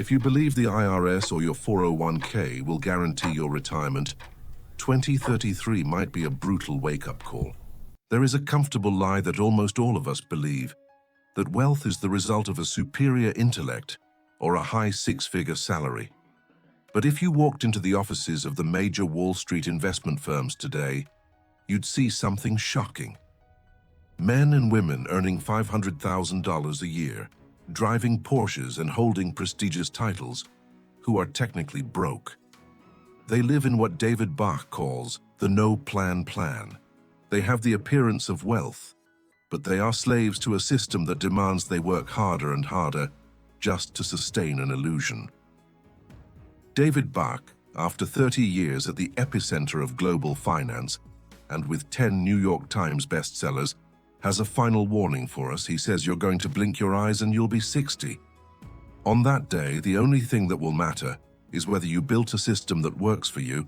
If you believe the IRS or your 401k will guarantee your retirement, 2033 might be a brutal wake-up call. There is a comfortable lie that almost all of us believe, that wealth is the result of a superior intellect or a high six-figure salary. But if you walked into the offices of the major Wall Street investment firms today, you'd see something shocking. Men and women earning $500,000 a year, driving Porsches and holding prestigious titles, who are technically broke. They live in what David Bach calls the no-plan plan. They have the appearance of wealth, but they are slaves to a system that demands they work harder and harder just to sustain an illusion. David Bach, after 30 years at the epicenter of global finance and with 10 New York Times bestsellers, has a final warning for us. He says you're going to blink your eyes and you'll be 60. On that day, the only thing that will matter is whether you built a system that works for you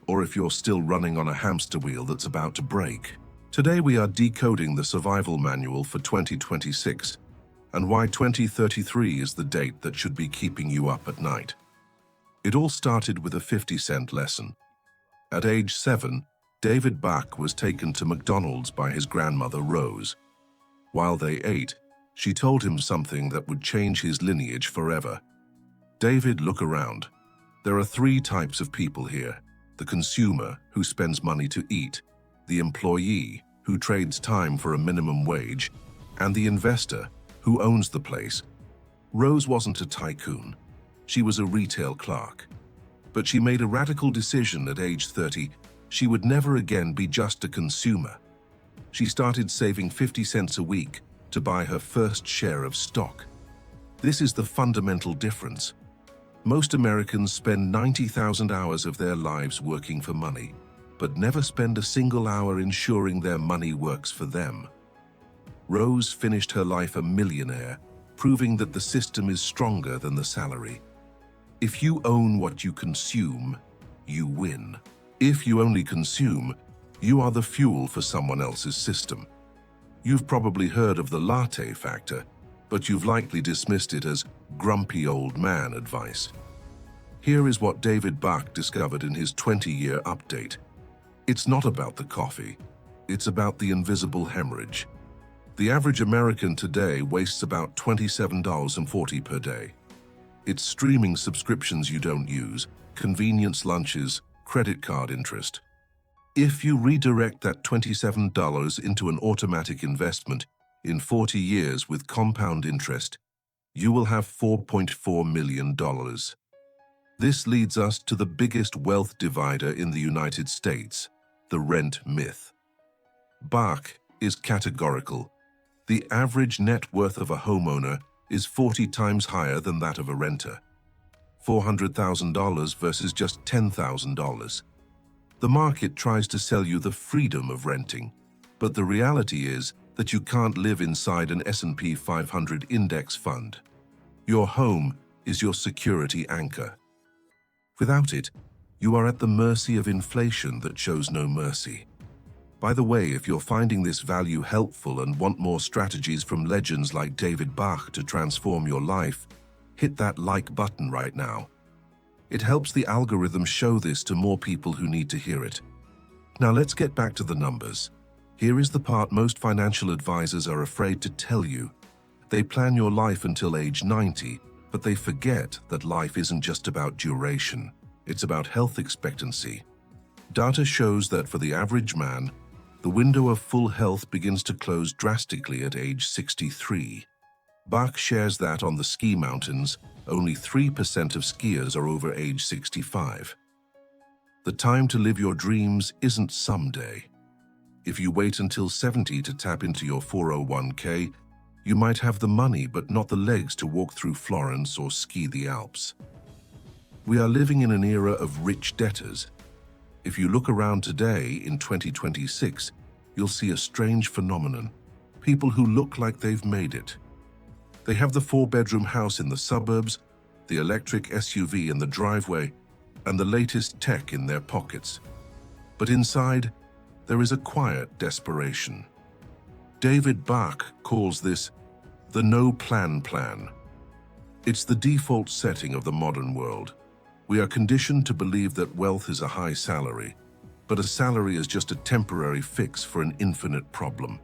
or if you're still running on a hamster wheel that's about to break. Today we are decoding the survival manual for 2026 and why 2033 is the date that should be keeping you up at night. It all started with a 50-cent lesson. At age 7, David Bach was taken to McDonald's by his grandmother Rose. While they ate, she told him something that would change his lineage forever. David, look around. There are 3 types of people here: the consumer, who spends money to eat, the employee, who trades time for a minimum wage, and the investor, who owns the place. Rose wasn't a tycoon. She was a retail clerk. But she made a radical decision at age 30. She would never again be just a consumer. She started saving 50 cents a week to buy her first share of stock. This is the fundamental difference. Most Americans spend 90,000 hours of their lives working for money, but never spend a single hour ensuring their money works for them. Rose finished her life a millionaire, proving that the system is stronger than the salary. If you own what you consume, you win. If you only consume, you are the fuel for someone else's system. You've probably heard of the Latte Factor, but you've likely dismissed it as grumpy old man advice. Here is what David Bach discovered in his 20-year update. It's not about the coffee. It's about the invisible hemorrhage. The average American today wastes about $27.40 per day. It's streaming subscriptions you don't use, convenience lunches, credit card interest. If you redirect that $27 into an automatic investment in 40 years with compound interest, you will have $4.4 million. This leads us to the biggest wealth divider in the United States, the rent myth. Bach is categorical. The average net worth of a homeowner is 40 times higher than that of a renter. $400,000 versus just $10,000. The market tries to sell you the freedom of renting, but the reality is that you can't live inside an S&P 500 index fund. Your home is your security anchor. Without it, you are at the mercy of inflation that shows no mercy. By the way, if you're finding this value helpful and want more strategies from legends like David Bach to transform your life, hit that like button right now. It helps the algorithm show this to more people who need to hear it. Now let's get back to the numbers. Here is the part most financial advisors are afraid to tell you. They plan your life until age 90, but they forget that life isn't just about duration. It's about health expectancy. Data shows that for the average man, the window of full health begins to close drastically at age 63. Bach shares that on the ski mountains, only 3% of skiers are over age 65. The time to live your dreams isn't someday. If you wait until 70 to tap into your 401k, you might have the money but not the legs to walk through Florence or ski the Alps. We are living in an era of rich debtors. If you look around today in 2026, you'll see a strange phenomenon. People who look like they've made it. They have the 4-bedroom house in the suburbs, the electric SUV in the driveway, and the latest tech in their pockets. But inside, there is a quiet desperation. David Bach calls this the no-plan plan. It's the default setting of the modern world. We are conditioned to believe that wealth is a high salary, but a salary is just a temporary fix for an infinite problem.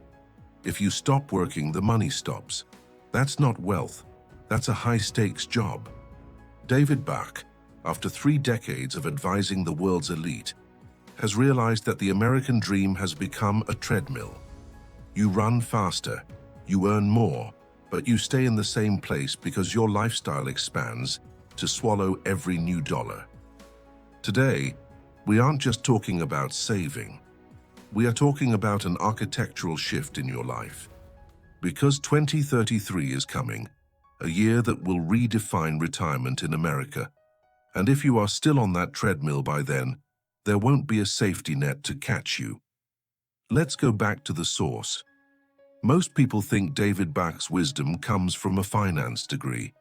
If you stop working, the money stops. That's not wealth. That's a high-stakes job. David Bach, after 3 decades of advising the world's elite, has realized that the American dream has become a treadmill. You run faster, you earn more, but you stay in the same place because your lifestyle expands to swallow every new dollar. Today, we aren't just talking about saving. We are talking about an architectural shift in your life. Because 2033 is coming, a year that will redefine retirement in America. And if you are still on that treadmill by then, there won't be a safety net to catch you. Let's go back to the source. Most people think David Bach's wisdom comes from a finance degree.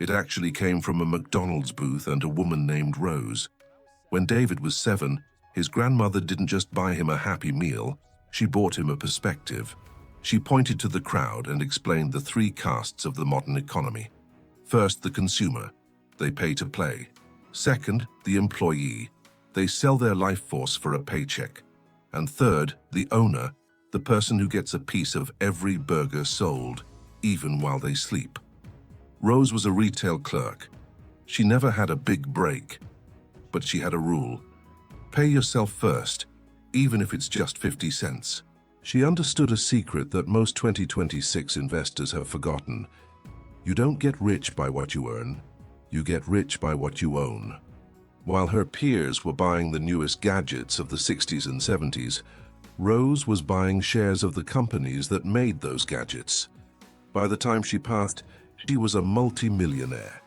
It actually came from a McDonald's booth and a woman named Rose. When David was 7, his grandmother didn't just buy him a happy meal, she bought him a perspective. She pointed to the crowd and explained the 3 castes of the modern economy. First, the consumer. They pay to play. Second, the employee. They sell their life force for a paycheck. And third, the owner, the person who gets a piece of every burger sold, even while they sleep. Rose was a retail clerk. She never had a big break, but she had a rule. Pay yourself first, even if it's just 50 cents. She understood a secret that most 2026 investors have forgotten. You don't get rich by what you earn, you get rich by what you own. While her peers were buying the newest gadgets of the 60s and 70s, Rose was buying shares of the companies that made those gadgets. By the time she passed, she was a multi-millionaire.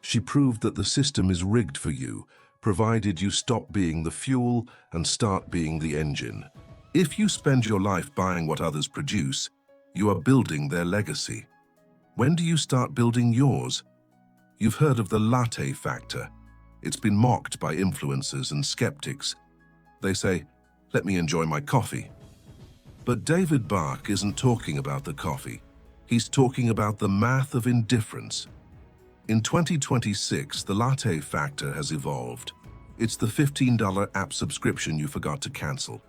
She proved that the system is rigged for you, provided you stop being the fuel and start being the engine. If you spend your life buying what others produce, you are building their legacy. When do you start building yours? You've heard of the Latte Factor. It's been mocked by influencers and skeptics. They say, "Let me enjoy my coffee." But David Bach isn't talking about the coffee. He's talking about the math of indifference. In 2026, the Latte Factor has evolved. It's the $15 app subscription you forgot to cancel.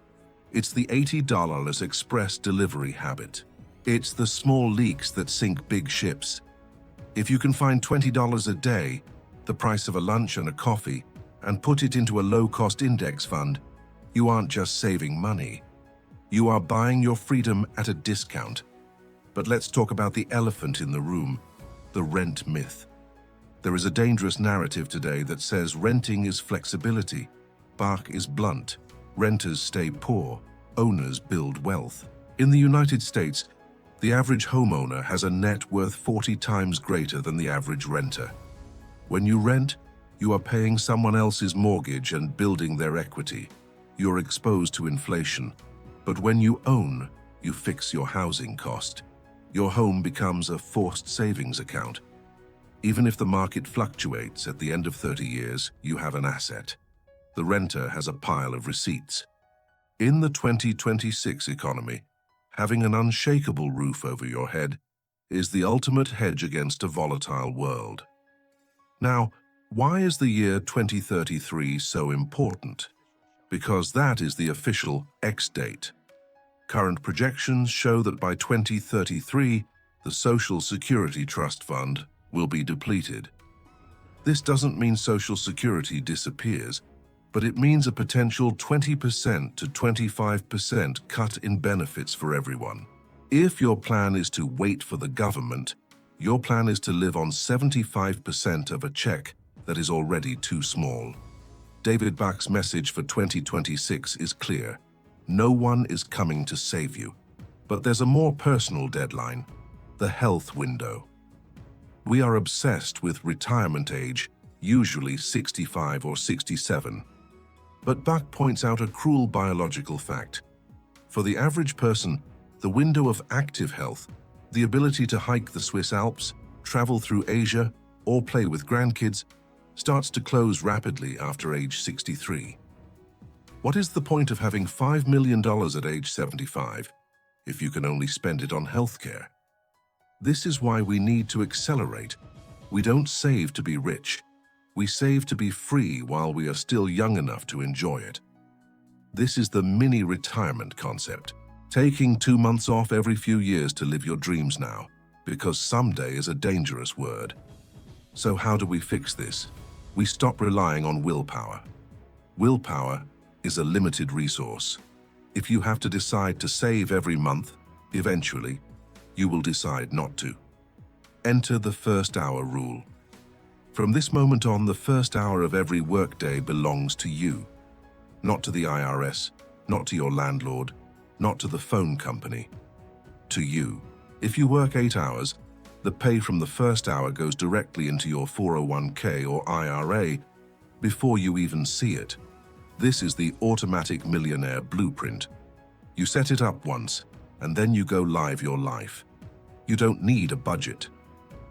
It's the $80 express delivery habit. It's the small leaks that sink big ships. If you can find $20 a day, the price of a lunch and a coffee, and put it into a low-cost index fund, you aren't just saving money. You are buying your freedom at a discount. But let's talk about the elephant in the room, the rent myth. There is a dangerous narrative today that says renting is flexibility. Bach is blunt. Renters stay poor. Owners build wealth. In the United States, the average homeowner has a net worth 40 times greater than the average renter. When you rent, you are paying someone else's mortgage and building their equity. You're exposed to inflation. But when you own, you fix your housing cost. Your home becomes a forced savings account. Even if the market fluctuates, at the end of 30 years, you have an asset. The renter has a pile of receipts. In the 2026 economy, having an unshakable roof over your head is the ultimate hedge against a volatile world. Now, why is the year 2033 so important? Because that is the official X date. Current projections show that by 2033, the Social Security Trust Fund will be depleted. This doesn't mean Social Security disappears, but it means a potential 20% to 25% cut in benefits for everyone. If your plan is to wait for the government, your plan is to live on 75% of a check that is already too small. David Bach's message for 2026 is clear. No one is coming to save you. But there's a more personal deadline, the health window. We are obsessed with retirement age, usually 65 or 67. But Bach points out a cruel biological fact. For the average person, the window of active health, the ability to hike the Swiss Alps, travel through Asia, or play with grandkids, starts to close rapidly after age 63. What is the point of having $5 million at age 75 if you can only spend it on healthcare? This is why we need to accelerate. We don't save to be rich. We save to be free while we are still young enough to enjoy it. This is the mini retirement concept. Taking 2 months off every few years to live your dreams now, because someday is a dangerous word. So how do we fix this? We stop relying on willpower. Willpower is a limited resource. If you have to decide to save every month, eventually, you will decide not to. Enter the first hour rule. From this moment on, the first hour of every workday belongs to you. Not to the IRS, not to your landlord, not to the phone company. To you. If you work 8 hours, the pay from the first hour goes directly into your 401k or IRA before you even see it. This is the automatic millionaire blueprint. You set it up once, and then you go live your life. You don't need a budget.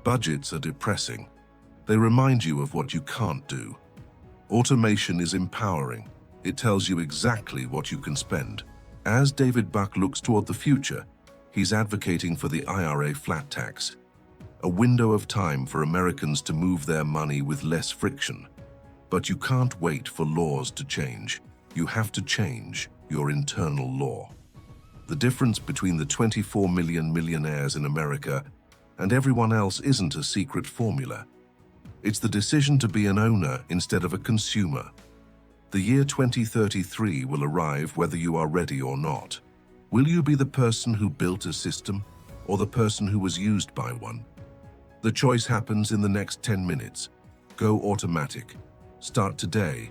Budgets are depressing. They remind you of what you can't do. Automation is empowering. It tells you exactly what you can spend. As David Bach looks toward the future, he's advocating for the IRA flat tax, a window of time for Americans to move their money with less friction. But you can't wait for laws to change. You have to change your internal law. The difference between the 24 million millionaires in America and everyone else isn't a secret formula. It's the decision to be an owner instead of a consumer. The year 2033 will arrive whether you are ready or not. Will you be the person who built a system or the person who was used by one? The choice happens in the next 10 minutes. Go automatic. Start today.